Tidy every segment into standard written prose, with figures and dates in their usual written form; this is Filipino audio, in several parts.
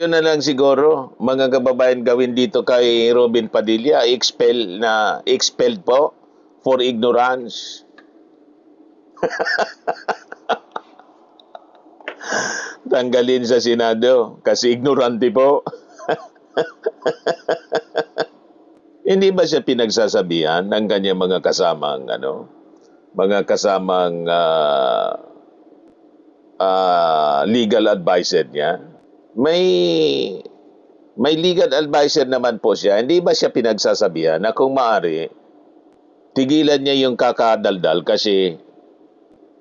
Yun na lang siguro, mga kababayan, gawin dito kay Robin Padilla, expelled po for ignorance. Tanggalin sa Senado kasi ignorante po. Hindi ba siya pinagsasabihan ng kanyang mga kasamang legal advisor niya? May may legal advisor naman po siya. Hindi ba siya pinagsasabihan na kung maaari tigilan niya yung kakadaldal kasi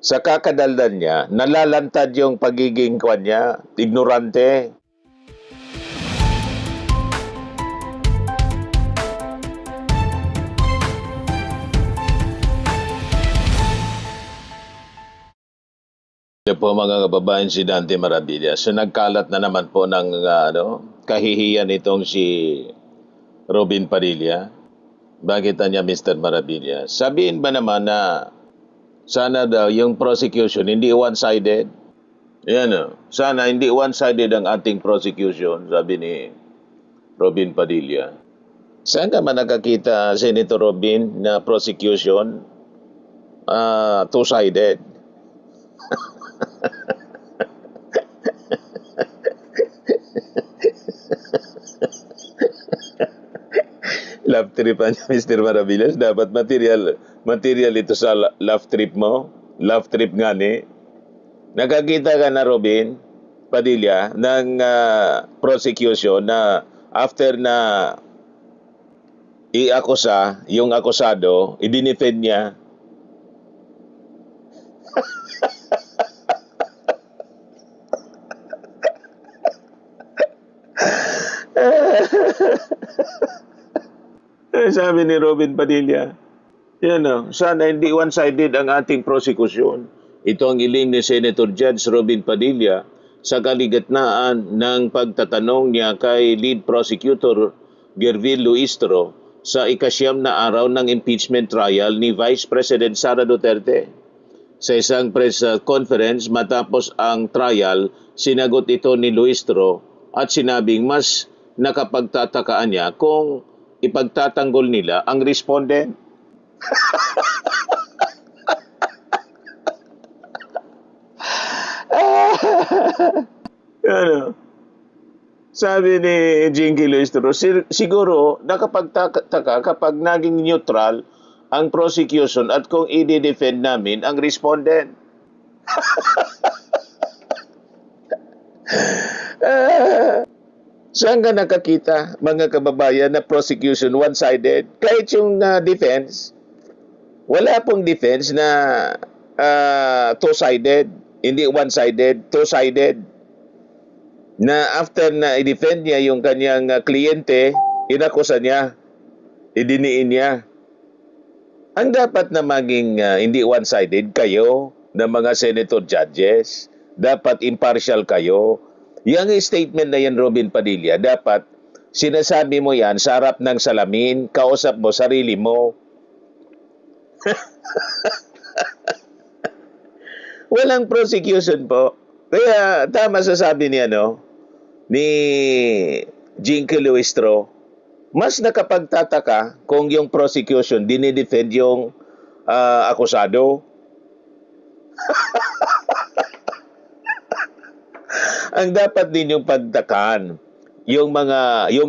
sa kakadaldal niya nalalantad yung pagiging kwan niya, ignorante. Ito po mga kababayan, si Dante Marabilla. So nagkalat na naman po ng kahihiyan itong si Robin Padilla. Bakit niya Mr. Marabilla? Sabihin ba naman na sana daw yung prosecution hindi one-sided? Yan o. Sana hindi one-sided ang ating prosecution, sabi ni Robin Padilla. Saan ka man nakakita, Senator Robin, na prosecution two-sided? Love trip niya, Mr. Maravillas. Dapat material ito sa love trip mo. Love trip nga ni. Nakakita ka na, Robin Padilla, ng prosecution na after na i-akusa yung akusado, i-defend niya. Sabi ni Robin Padilla, sana hindi one-sided ang ating prosecution. Ito ang iling ni Senator Judge Robin Padilla sa kaligitnaan ng pagtatanong niya kay lead prosecutor Gervil Luistro sa ikasyam na araw ng impeachment trial ni Vice President Sara Duterte. Sa isang press conference matapos ang trial, sinagot ito ni Luistro at sinabing mas nakapagtatakaan niya kung ipagtatanggol nila ang respondent. Sabi ni Jinky Luistro, siguro nakapagtaka kapag naging neutral ang prosecution at kung i-defend namin ang respondent. Saan ka nakakita, mga kababayan, na prosecution one-sided? Kahit yung defense, wala pong defense na two-sided, hindi one-sided, two-sided. Na after na i-defend niya yung kanyang kliyente, inakusa niya, idiniin niya. Ang dapat na maging hindi one-sided kayo ng mga senator judges, dapat impartial kayo. Yung statement na yan, Robin Padilla, dapat sinasabi mo yan sa harap ng salamin, kausap mo sarili mo. Walang prosecution po. Kaya tama sasabi ni ni Jinky Luistro, mas nakapagtataka kung yung prosecution dinidefend yung akusado. Ang dapat ninyong pagtakan yung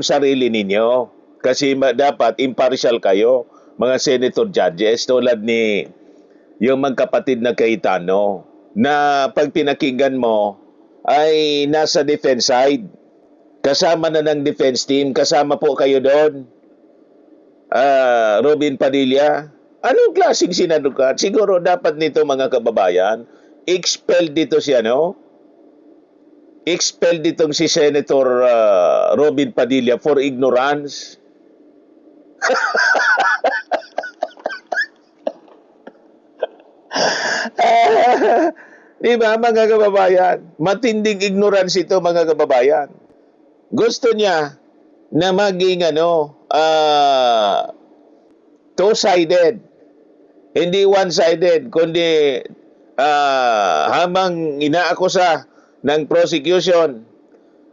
sarili ninyo kasi dapat impartial kayo, mga senator judges, tulad ni yung magkapatid na Cayetano na pag pinakinggan mo ay nasa defense side, kasama na ng defense team, kasama po kayo doon. Robin Padilla, anong klaseng senador ka? Siguro dapat nito, mga kababayan, expel dito si expel ditong si Senator Robin Padilla for ignorance. Di ba, mga kababayan? Matinding ignorance ito, mga kababayan. Gusto niya na maging two-sided. Hindi one-sided, kundi habang inaakusa ng prosecution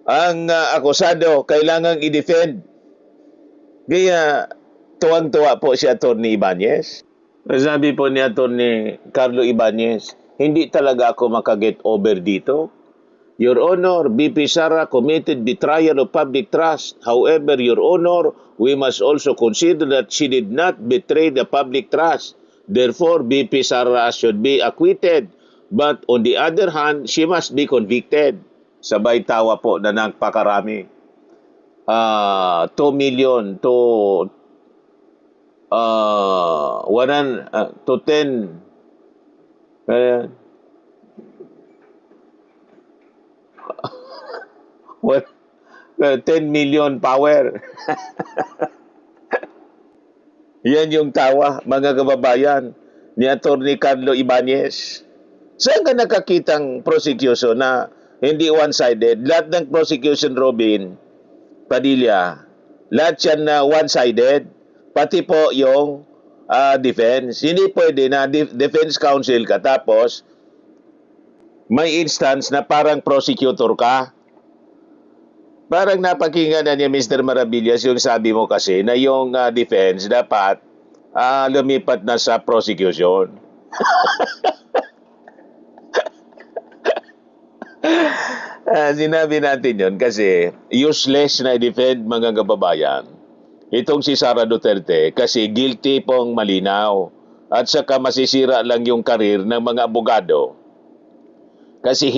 ang akusado kailangang i-defend. Kaya tuwang-tuwa po si Atty. Ibanez. Sabi po ni Atty. Carlo Ibanez, hindi talaga ako makaget over dito. Your Honor, BP Sara committed betrayal of public trust. However, Your Honor, we must also consider that she did not betray the public trust. Therefore, BP Sara should be acquitted. But on the other hand, she must be convicted. Sabay tawa po na nagpakarami. 2 million to 10 what 10 million power. Yan yung tawa, mga kababayan, ni Atty. Carlo Ibanez. Saan ka nakakitang prosecution na hindi one-sided? Lahat ng prosecution, Robin Padilla, lahat yan na one-sided, pati po yung defense. Hindi pwede na defense counsel ka tapos may instance na parang prosecutor ka. Parang napakinggan na niya Mr. Maravillas yung sabi mo kasi na yung defense dapat lumipat na sa prosecution. Sinabi natin yun kasi useless na i-defend mga kababayan. Itong si Sara Duterte kasi guilty pong malinaw at saka masisira lang yung karir ng mga abogado. Kasi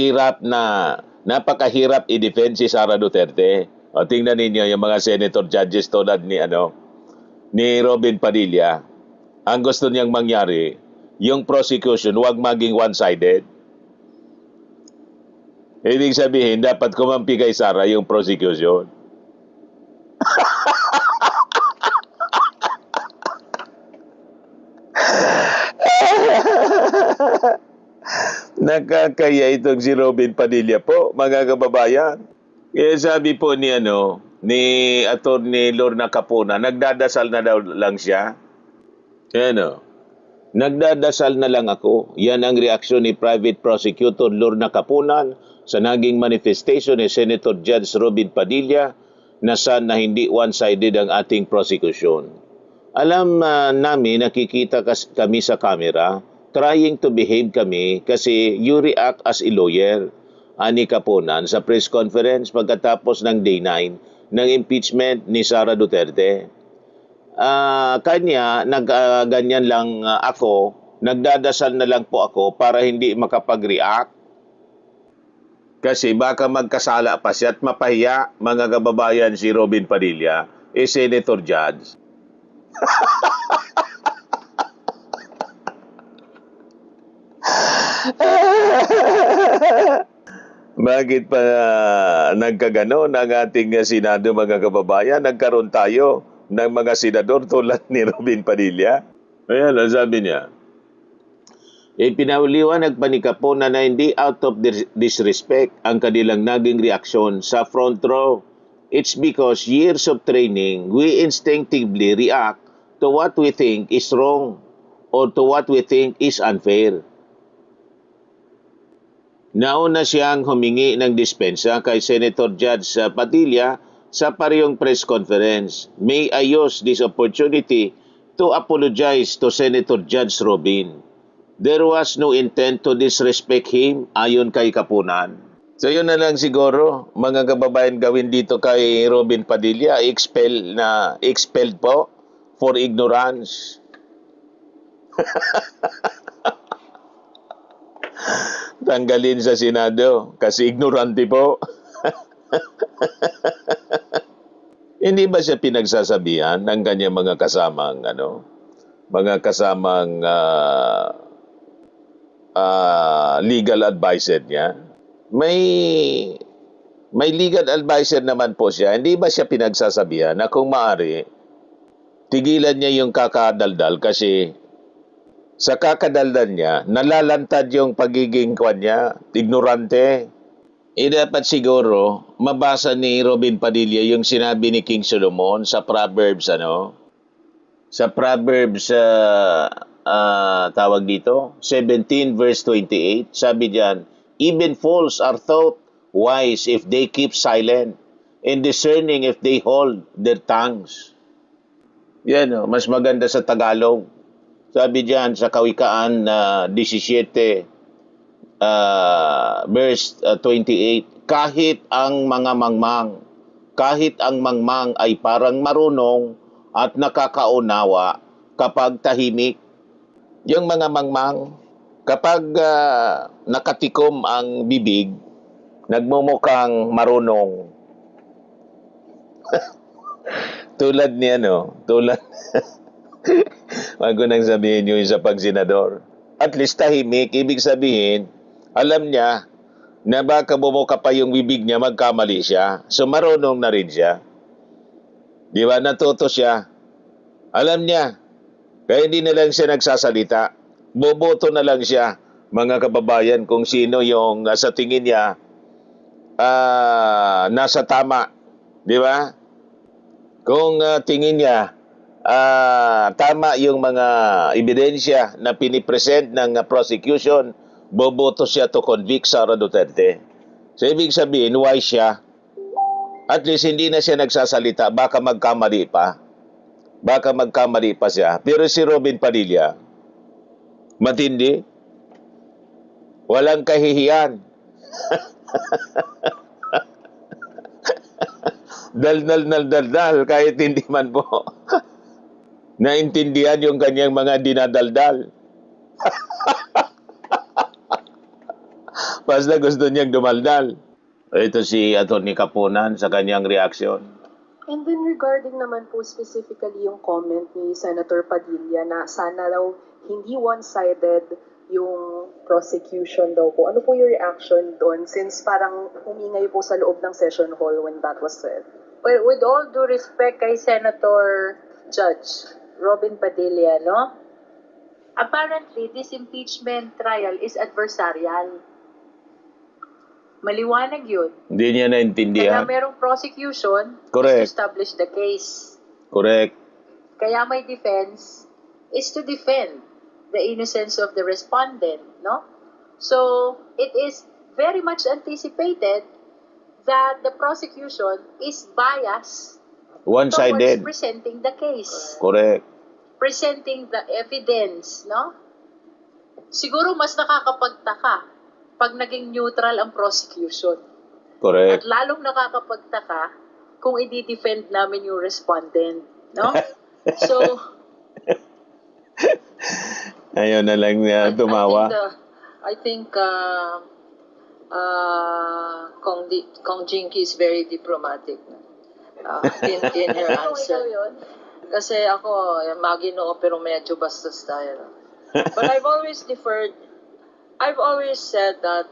napakahirap i-defend si Sara Duterte. O tingnan ninyo yung mga senator judges tulad ni Robin Padilla. Ang gusto niyang mangyari, yung prosecution huwag maging one-sided. Ibig sabihin, dapat kumampi kay Sara yung prosecution. Nakakaya itong si Robin Padilla po, mga kababayan. Kaya sabi po ni Atty. Lorna Capona, nagdadasal na daw lang siya. Nagdadasal na lang ako. Yan ang reaksyon ni Private Prosecutor Lorna Capunan sa naging manifestation ni Senator Judge Robin Padilla na sana hindi one-sided ang ating prosecution. Alam namin, nakikita kami sa camera, trying to behave kami kasi you react as a lawyer, ani Capunan sa press conference pagkatapos ng day 9 ng impeachment ni Sara Duterte. Kanya, ganyan lang ako, nagdadasal na lang po ako para hindi makapag-react. Kasi baka magkasala pa siya at mapahiya, mga kababayan, si Robin Padilla, Senator Judge. Bakit pa nagkaganon ang ating Senado, mga kababayan? Nagkaroon tayo ng mga senador tulad ni Robin Padilla. Ayan, sabi niya. Ipinauliwanag pa ni Capona na hindi out of disrespect ang kanilang naging reaksyon sa front row. It's because years of training, we instinctively react to what we think is wrong or to what we think is unfair. Nauna siyang humingi ng dispensa kay Senator Judge Padilla sa parehong press conference. May I use this opportunity to apologize to Senator Judge Robin. There was no intent to disrespect him, ayon kay Capunan. So yun na lang siguro, mga kababayan, gawin dito kay Robin Padilla, expelled po for ignorance. Tanggalin sa Senado kasi ignorante po. Hindi ba siya pinagsasabihan ng kanyang mga kasamang legal advisor niya? May legal advisor naman po siya. Hindi ba siya pinagsasabihan na kung maaari, tigilan niya yung kakadaldal kasi sa kakadaldal niya, nalalantad yung pagiging ignorante. Dapat siguro, mabasa ni Robin Padilla yung sinabi ni King Solomon sa Proverbs, Sa Proverbs, tawag dito, 17 verse 28, sabi diyan, even fools are taught wise if they keep silent, and discerning if they hold their tongues. Yan, mas maganda sa Tagalog. Sabi diyan sa Kawikaan 17, verse 28, kahit ang mangmang ay parang marunong at nakakaunawa kapag tahimik. Yung mga mangmang, kapag nakatikom ang bibig, nagmumukhang marunong. Tulad wag ko nang sabihin yung isa pag senador. At least tahimik, ibig sabihin, alam niya na baka bumuka pa yung bibig niya, magkamali siya. So marunong na rin siya. Di ba? Natuto siya. Alam niya. Kaya hindi na lang siya nagsasalita. Boboto na lang siya, mga kababayan, kung sino yung sa tingin niya nasa tama. Di ba? Kung tingin niya tama yung mga ebidensya na pinipresent ng prosecution, boboto siya to convict Sara Duterte. So, ibig sabihin, wise siya. At least hindi na siya nagsasalita, baka magkamali pa. Baka magkamali pa siya. Pero si Robin Padilla, matindi. Walang kahihiyan. Dal kahit hindi man po naintindihan yung kanyang mga dinadaldal. Basta gusto niyang dumaldal. Ito si Atty. Kapunan sa kanyang reaksyon. And then regarding naman po specifically yung comment ni Senator Padilla na sana daw hindi one-sided yung prosecution daw po. Ano po yung reaction doon since parang humingay po sa loob ng session hall when that was said? Well, with all due respect kay Senator Judge Robin Padilla, no? Apparently, this impeachment trial is adversarial. Maliwanag yun. Hindi niya naintindihan. Kaya merong prosecution Correct. is to establish the case. Correct. Kaya may defense is to defend the innocence of the respondent, no? So, it is very much anticipated that the prosecution is biased One-sided. towards presenting the case. Correct. Presenting the evidence, no? Siguro mas nakakapagtaka pag naging neutral ang prosecution. Correct. At lalong nakakapagtaka kung i-defend namin yung respondent, no? So, Ayaw na lang niya tumawa. I think Kong Jinky is very diplomatic in her answer. Kasi ako, maginoo pero medyo bastos tayo. But I've always said that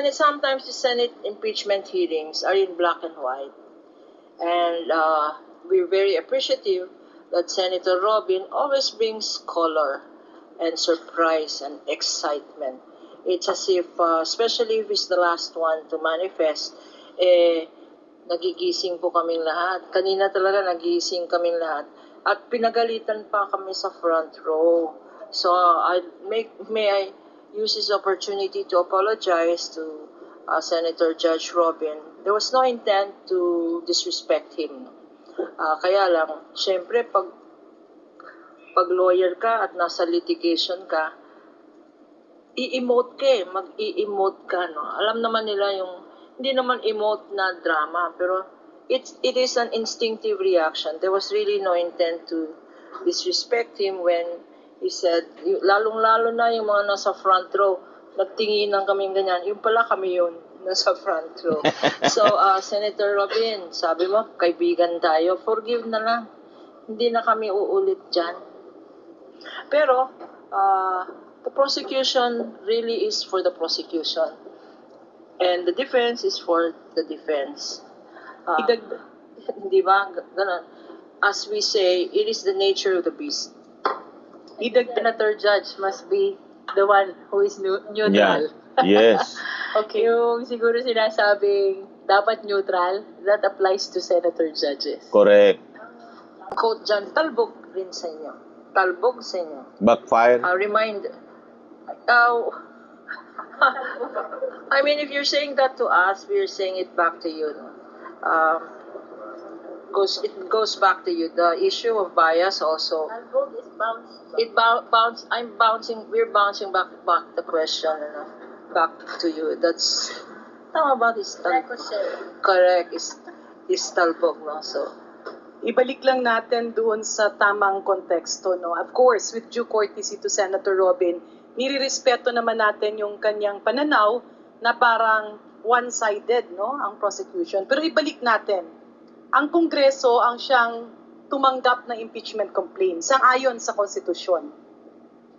sometimes the Senate impeachment hearings are in black and white. And we're very appreciative that Senator Robin always brings color and surprise and excitement. It's as if, especially if it's the last one to manifest, nagigising po kaming lahat. Kanina talaga nagigising kaming lahat. At pinagalitan pa kami sa front row. So, may I use this opportunity to apologize to Senator Judge Robin. There was no intent to disrespect him. Kaya lang, syempre, pag lawyer ka at nasa litigation ka, i-emote ka mag-i-emote ka, no? Alam naman nila yung, hindi naman emote na drama, pero it is an instinctive reaction. There was really no intent to disrespect him when he said, lalong-lalo na yung mga nasa front row, nagtinginan kaming ganyan, yung pala kami yun, nasa front row. So, Senator Robin, sabi mo, kaibigan tayo, forgive na lang. Hindi na kami uulit dyan. Pero, the prosecution really is for the prosecution. And the defense is for the defense. Di ba? Ganun. As we say, it is the nature of the beast. Senator Judge must be the one who is neutral. Yeah. Yes. Okay. Yung siguro sinasabing dapat neutral, that applies to senator judges. Correct. Quote dyan, talbog rin sa inyo. Talbog sa inyo. Backfire. Remind, I mean, if you're saying that to us, we're saying it back to you. No? It goes back to you. The issue of bias also. Talbog is bounced. We're bouncing back the question, back to you. That's tama ba is Ricochet. correct is talbog, no? So Ibalik lang natin doon sa tamang konteksto, no? Of course, with due courtesy to Senator Robin, nirirespeto naman natin yung kanyang pananaw na parang one-sided, no, ang prosecution. Pero ibalik natin, ang Kongreso ang siyang tumanggap na impeachment complaint sang-ayon sa konstitusyon.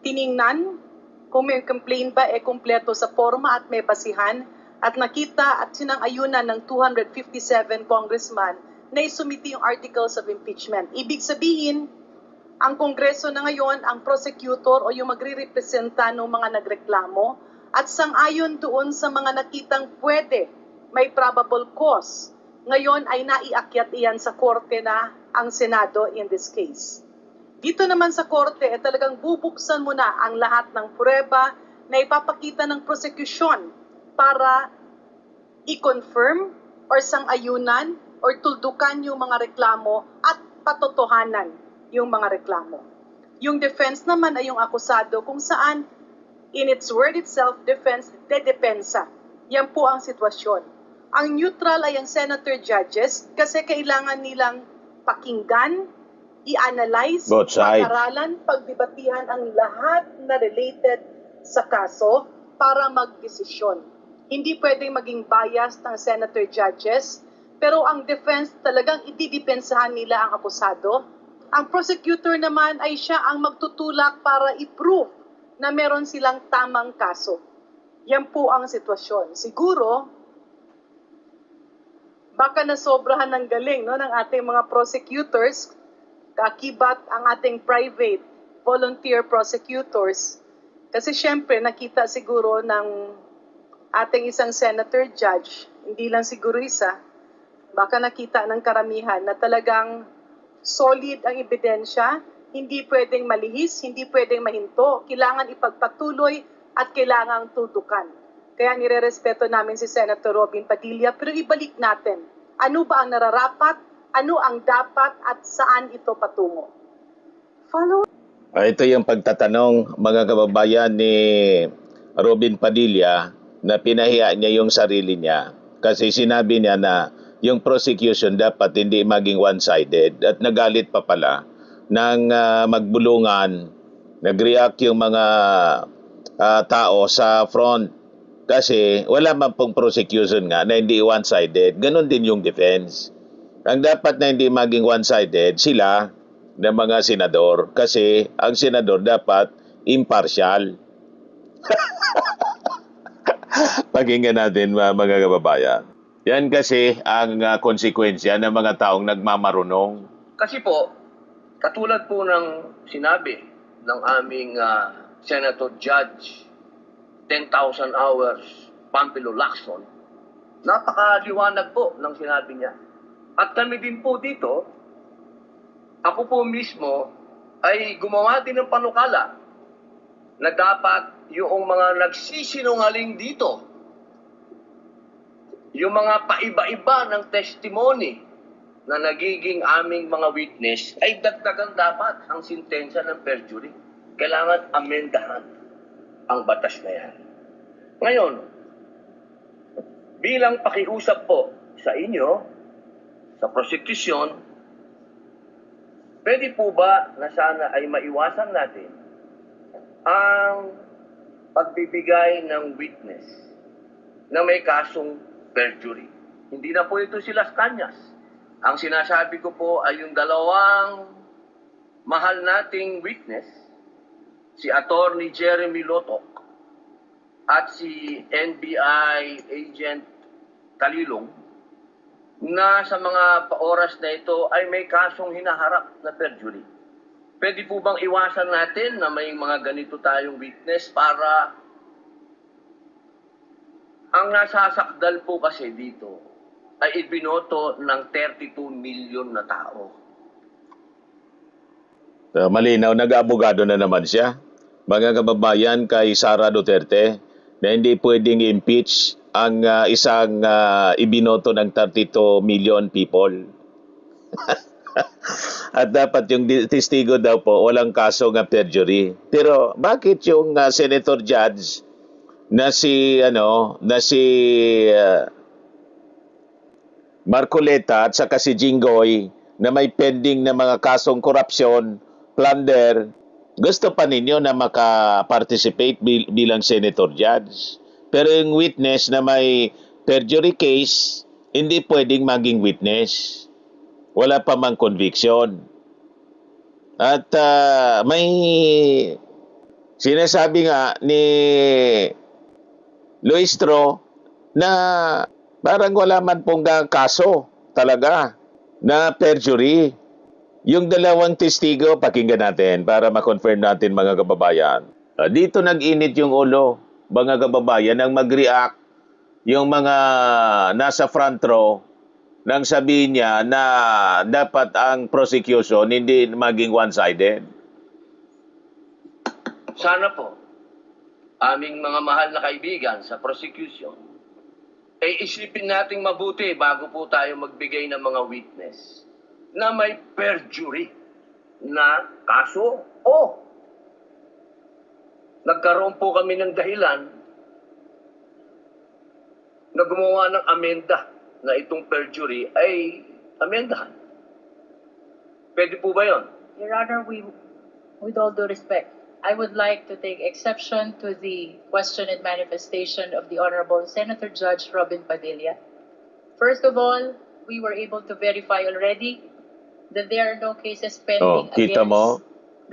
Tiningnan kung may complaint ba kumpleto sa forma at may basihan at nakita at sinang-ayunan ng 257 congressman na isumiti yung articles of impeachment. Ibig sabihin, ang Kongreso na ngayon, ang prosecutor o yung magre-representa ng mga nagreklamo at sang-ayon doon sa mga nakitang pwede, may probable cause. Ngayon ay naiakyat iyan sa korte na ang Senado in this case. Dito naman sa korte, talagang bubuksan mo na ang lahat ng prueba na ipapakita ng prosecution para i-confirm or sang-ayunan or tuldukan yung mga reklamo at patotohanan yung mga reklamo. Yung defense naman ay yung akusado kung saan in its word itself, defense, dedepensa. Yan po ang sitwasyon. Ang neutral ay ang senator judges kasi kailangan nilang pakinggan, i-analyze, Both sides. pag-aralan, pagdebatihan ang lahat na related sa kaso para magdesisyon. Hindi pwedeng maging biased ng senator judges, pero ang defense talagang ididepensahan nila ang akusado. Ang prosecutor naman ay siya ang magtutulak para i-prove na meron silang tamang kaso. Yan po ang sitwasyon. Siguro, baka nasobrahan ng galing, no, ng ating mga prosecutors, kakibat ang ating private volunteer prosecutors. Kasi syempre, nakita siguro ng ating isang senator judge, hindi lang siguro isa, baka nakita ng karamihan na talagang solid ang ebidensya, hindi pwedeng malihis, hindi pwedeng mahinto, kailangan ipagpatuloy at kailangang tutukan. Kaya nirerespeto namin si Senator Robin Padilla, pero ibalik natin, ano ba ang nararapat, ano ang dapat at saan ito patungo. Follow. Ito yung pagtatanong, mga kababayan, ni Robin Padilla na pinahiya niya yung sarili niya. Kasi sinabi niya na yung prosecution dapat hindi maging one-sided at nagalit pa pala ng magbulungan, nag-react yung mga tao sa front kasi wala man pong prosecution nga na hindi one-sided. Ganon din yung defense. Ang dapat na hindi maging one-sided sila ng mga senador kasi ang senador dapat impartial. Pakinggan natin mga kababayan. Yan kasi ang konsekwensya ng mga taong nagmamarunong. Kasi po, katulad po ng sinabi ng aming Senator Judge, 10,000 hours, Pampilo Lacson, napakaliwanag po ng sinabi niya. At kami din po dito, ako po mismo ay gumawa din ng panukala na dapat yung mga nagsisinungaling dito, yung mga paiba-iba ng testimony na nagiging aming mga witness, ay dagdagan dapat ang sintensya ng perjury. Kailangan amendahan ang batas na yan. Ngayon, bilang pakiusap po sa inyo, sa prosecution, pwede po ba na sana ay maiwasan natin ang pagbibigay ng witness na may kasong perjury? Hindi na po ito si Las Cañas. Ang sinasabi ko po ay yung dalawang mahal nating witness, si Attorney Jeremy Lotok at si NBI Agent Talilong, na sa mga oras na ito ay may kasong hinaharap na perjury. Pwede po bang iwasan natin na may mga ganito tayong witness para ang nasasakdal po kasi dito ay ibinoto ng 32 million na tao. Malinaw, nag-abogado na naman siya. Mga kababayan, kay Sara Duterte, na hindi pwedeng impeach ang isang ibinoto ng 32 million people. At dapat yung testigo daw po, walang kaso ng perjury. Pero bakit yung senator judge na si Marcoleta at saka si Jinggoy na may pending na mga kasong korupsyon, plunder, gusto pa ninyo na maka-participate bilang senator judge. Pero yung witness na may perjury case, hindi pwedeng maging witness. Wala pa mang conviction. At may sinasabi nga ni Luistro na parang wala man pong kaso talaga na perjury. Yung dalawang testigo, pakinggan natin para ma-confirm natin mga kababayan. Dito nag-init yung ulo, mga kababayan, nang mag-react yung mga nasa front row nang sabihin niya na dapat ang prosecution hindi maging one-sided. Sana po, aming mga mahal na kaibigan sa prosecution, isipin nating mabuti bago po tayo magbigay ng mga witness na may perjury na kaso. Nagkaroon po kami ng dahilan na gumawa ng amenda na itong perjury ay amendahan. Pwede po ba yun? Your Honor, with all due respect, I would like to take exception to the question and manifestation of the Honorable Senator Judge Robin Padilla. First of all, we were able to verify already that there are no cases pending kita against mo?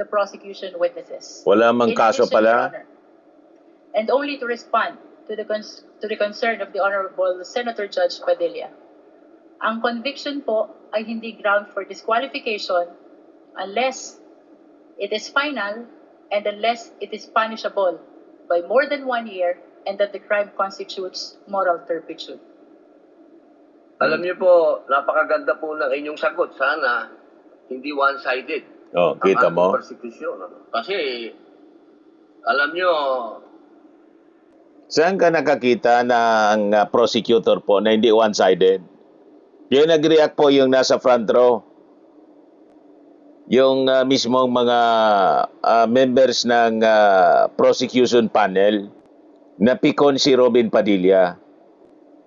the prosecution witnesses. Wala mang In kaso addition, Your pala? Honor, and only to respond to the concern of the Honorable Senator Judge Padilla. Ang conviction po ay hindi ground for disqualification unless it is final and unless it is punishable by more than 1 year and that the crime constitutes moral turpitude. Alam niyo po, napakaganda po ng inyong sagot. Sana hindi one-sided Kita ang mo? ating persecution. Kasi, alam niyo, Saan ka nakakita ng prosecutor po na hindi one-sided? Yung nag-react po yung nasa front row. Yung mismong mga members ng prosecution panel na pikon si Robin Padilla.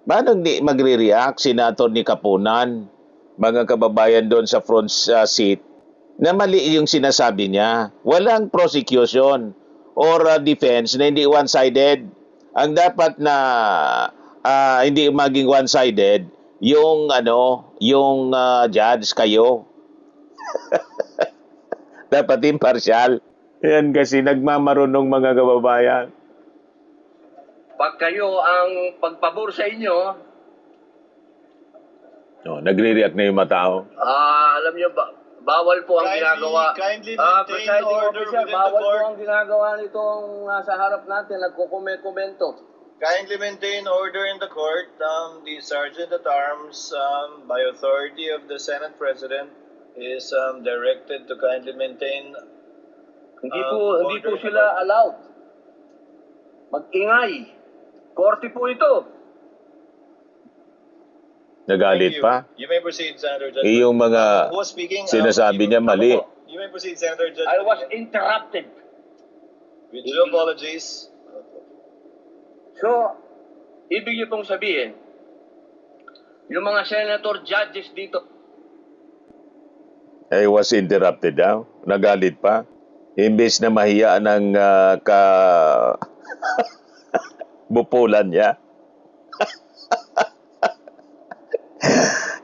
Paano hindi magre-react Senator ni Kapunan, mga kababayan doon sa front seat, na mali yung sinasabi niya? Walang prosecution or defense na hindi one-sided. Ang dapat na hindi maging one-sided yung judge kayo. Dapat impartial. Yan kasi nagmamarunong mga kababayan. pag kayo ang pagpabor sa inyo, Nagre-react na yung mga tao. alam niyo ba, bawal po ang ginagawa. Kindly maintain Presiding order officer, within the bawal po court. ang ginagawa nitong nasa harap natin, nagkukomento. Kindly maintain order in the court. The Sergeant at Arms, by authority of the Senate President, is directed to kindly maintain. Hindi po order in the sila court. allowed. Mag-ingay. Korte po ito. Nagalit Thank you. pa. You may proceed, Senator Judge. Yung mga Who was speaking? sinasabi niya mali. You may proceed, Senator Judge. I was interrupted. With due apologies. So, ibig niyo pong sabihin, yung mga senator judges dito, I was interrupted daw. Nagalit pa. Imbes na mahiya ng bupulan niya.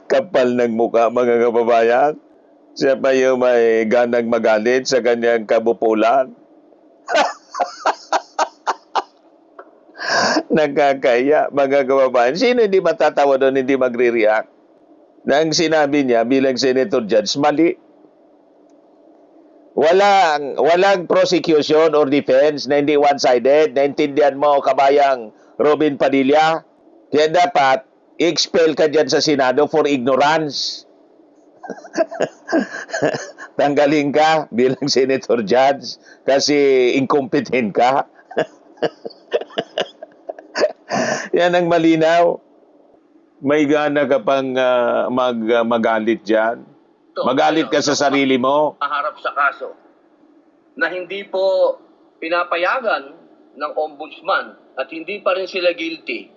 Kapal ng mukha, mga kababayan. Siya pa yung may ganang magalit sa kanyang kabupulan. Nagkakaya, mga kababayan. Sino hindi matatawa doon, hindi magre-react? Nang sinabi niya bilang Senator Judge, mali. Walang prosecution or defense na hindi one-sided. Naintindihan mo, kabayang Robin Padilla? Kaya dapat, i-expel ka dyan sa Senado for ignorance. Tanggalin ka bilang Senator Judge kasi incompetent ka. Yan ang malinaw. May gana ka pang magalit dyan. Magalit ka sa sarili mo. Harap sa kaso na hindi po pinapayagan ng ombudsman at hindi pa rin sila guilty.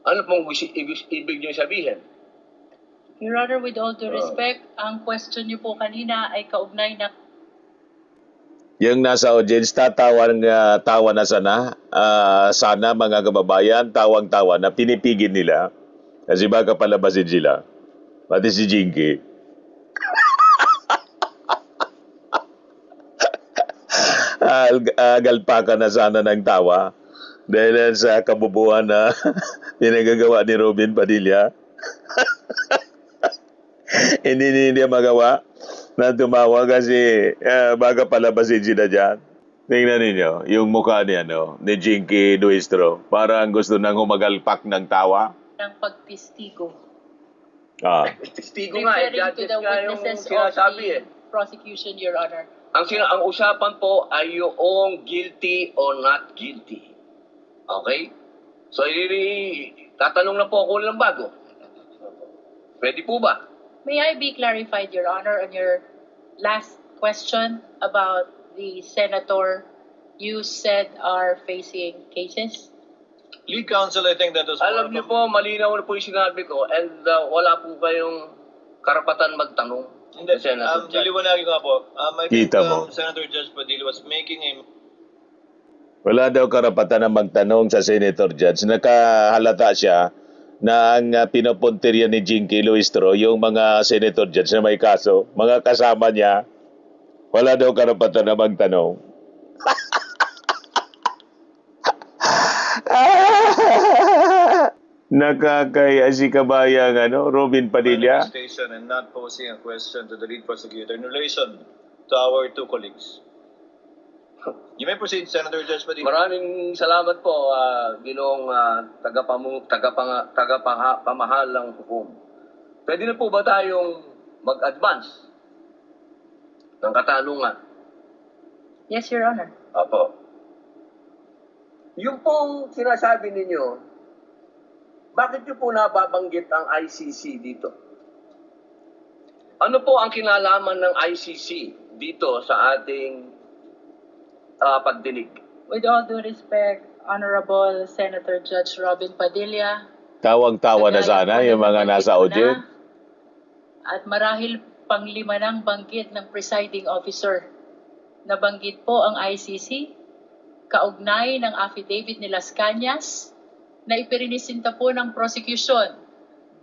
Ano pong ibig niyo sabihin? Your Honor, with all due respect, ang question niyo po kanina ay kaugnay na Yung nasa audience, tawa na sana. Sana mga kababayan, tawang-tawa na pinipigil nila. Kasi baka palabasin sila. Pati si Jinky. Galpakan na sana ng tawa. Dahil sa kabubuhan na pinagagawa ni Robin Padilla. Hindi niya magawa na tumawa kasi baga palabasin sila dyan. Tingnan ninyo, yung mukha ni Jinky Duistro. Parang gusto nang humagalpak ng tawa. ng pagtistigo. Testigo nga, Referring to judges the nga yung witnesses of sinasabi the prosecution, Your Honor. Ang usapan po ay yung guilty or not guilty. Okay? So, tatanong na po ako ng bago. Pwede po ba? May I be clarified, Your Honor, on your last question about the senator you said are facing cases? Lead counsel, I think that was Alam niyo po, malinaw na po yung sinabi ko and wala po kayong karapatan magtanong. Hindi, Senator Judge. liliwanagin ko nga po. I think Kita mo. Senator Judge Padilla was making a Wala daw karapatan na magtanong sa Senator Judge. Nakahalata siya na ang pinapuntirya ni Jinky Luistro, yung mga Senator Judge na may kaso, mga kasama niya, wala daw karapatan na magtanong. Nakakaya si kabayang Robin Padilla. manifestation and not posing a question to the lead prosecutor in relation to our two colleagues. You may proceed, Senator Judge Padilla. Maraming salamat po, Ginoong tagapamahal ng hukom. Pwede na po ba tayong mag-advance ng katanungan? Yes, Your Honor. Apo. Yung pong sinasabi ninyo, bakit niyo po nababanggit ang ICC dito? Ano po ang kinalaman ng ICC dito sa ating pagdinig? With all due respect, Honorable Senator Judge Robin Padilla, Tawang-tawa na sana yung mga nasa audience. at marahil panglima ng banggit ng presiding officer. Nabanggit po ang ICC, kaugnay ng affidavit ni Las Cañas, na ipirinisinta po ng prosecution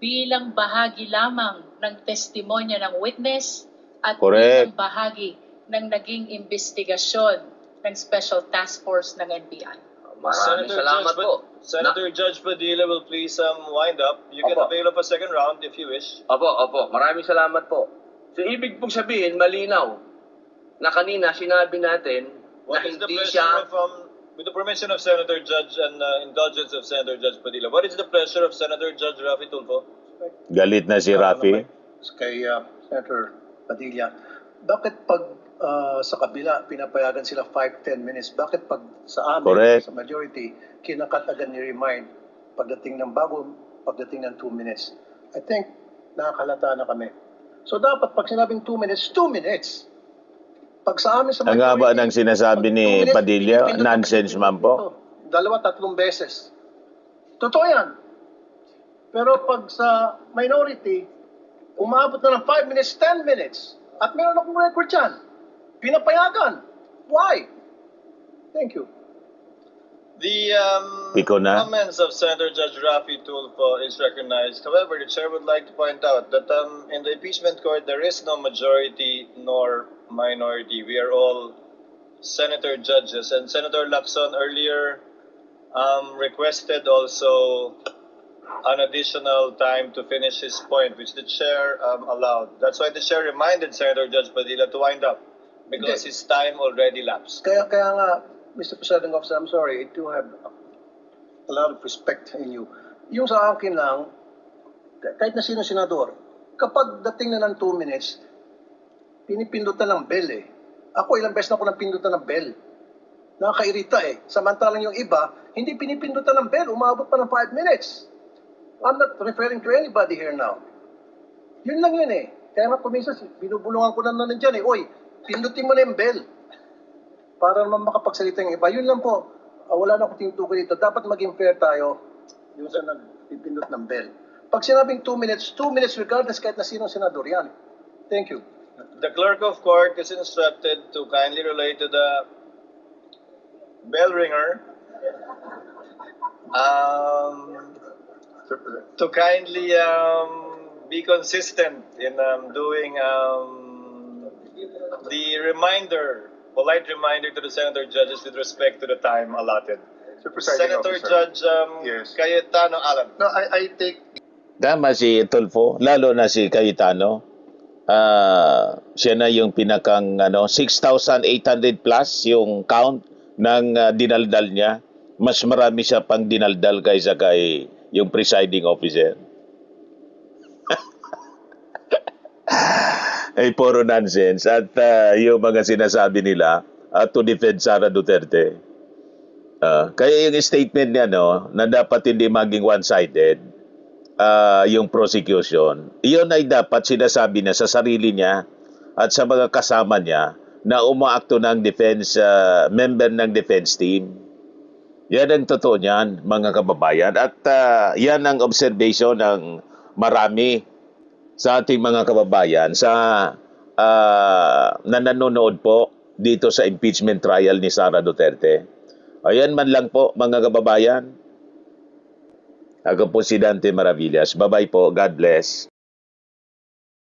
bilang bahagi lamang ng testimonya ng witness at Correct. bilang bahagi ng naging investigasyon ng Special Task Force ng NBI. Maraming salamat po. Senator Judge Padilla will please wind up. You can Opo. avail of a second round if you wish. Opo. Maraming salamat po. So, ibig pong sabihin, malinaw na kanina sinabi natin What na is the hindi pleasure siya... of, with the permission of Senator Judge and indulgence of Senator Judge Padilla, what is the pleasure of Senator Judge Rafi Tulfo? Galit na si Rafi. Kay Senator Padilla, bakit pag sa kabila pinapayagan sila 5-10 minutes, bakit pag sa amin, Correct. sa majority, kinakat agad ni remind pagdating ng 2 minutes? I think nakakalata na kami. So dapat pag sinabing 2 minutes, 2 minutes. Pag sa amin sa Ang haba ng sinasabi pag ni 2 minutes, Padilla, pinipindot nonsense man po. 2-3 beses. Totoo yan. Pero pag sa minority, umabot na ng 5 minutes, 10 minutes. At meron akong record dyan. Pinapayagan. Why? Thank you. The Ikaw na. comments of Senator Judge Rafi Tulfo is recognized. However, the chair would like to point out that in the impeachment court, there is no majority nor minority. We are all senator judges. And Senator Lacson earlier requested also an additional time to finish his point, which the chair allowed. That's why the chair reminded Senator Judge Padilla to wind up because his time already lapsed. Kaya nga, Mr. Presiding Officer, I'm sorry to have a lot of respect in you. Yung sa akin lang, kahit na sino senador, kapag dating na ng 2 minutes, pinipindutan ng bell eh. Ako, ilang beses na ako nang pindutan ng bell. Nakakairita eh. Samantalang yung iba, hindi pinipindutan ng bell, umabot pa ng 5 minutes. I'm not referring to anybody here now. Yun lang yun eh. Kaya nga kuminsan, binubulungan ko na nandiyan eh, oy, pindutin mo na yung bell. Para naman makapagsalita yung iba. Yun lang po, wala na akong tinutukoy dito. Dapat maging fair tayo yung sa nagpipindot ng bell. Pag sinabing 2 minutes regardless kahit na sinong senador yan. Thank you. The clerk of court is instructed to kindly relate to the bell ringer to kindly be consistent in doing the polite reminder to the senator judges with respect to the time allotted. Senator Judge Yes. Cayetano Alan. No, I take Tama si Tulfo, lalo na si Cayetano. Siya na yung pinakang 6,800 plus yung count ng dinaldal niya. Mas marami siya pang dinaldal kaysa kay yung presiding officer. Ay puro nonsense. At yung mga sinasabi nila to defend Sara Duterte. Kaya yung statement niya na dapat hindi maging one-sided yung prosecution, iyon ay dapat sinasabi na sa sarili niya at sa mga kasama niya na umaakto ng defense, member ng defense team. Yan ang totoo niyan, mga kababayan. At yan ang observation ng marami sa ating mga kababayan na nanonood po dito sa impeachment trial ni Sara Duterte. Ayan man lang po, mga kababayan. Ako po si Dante Maravillas. Bye-bye po. God bless.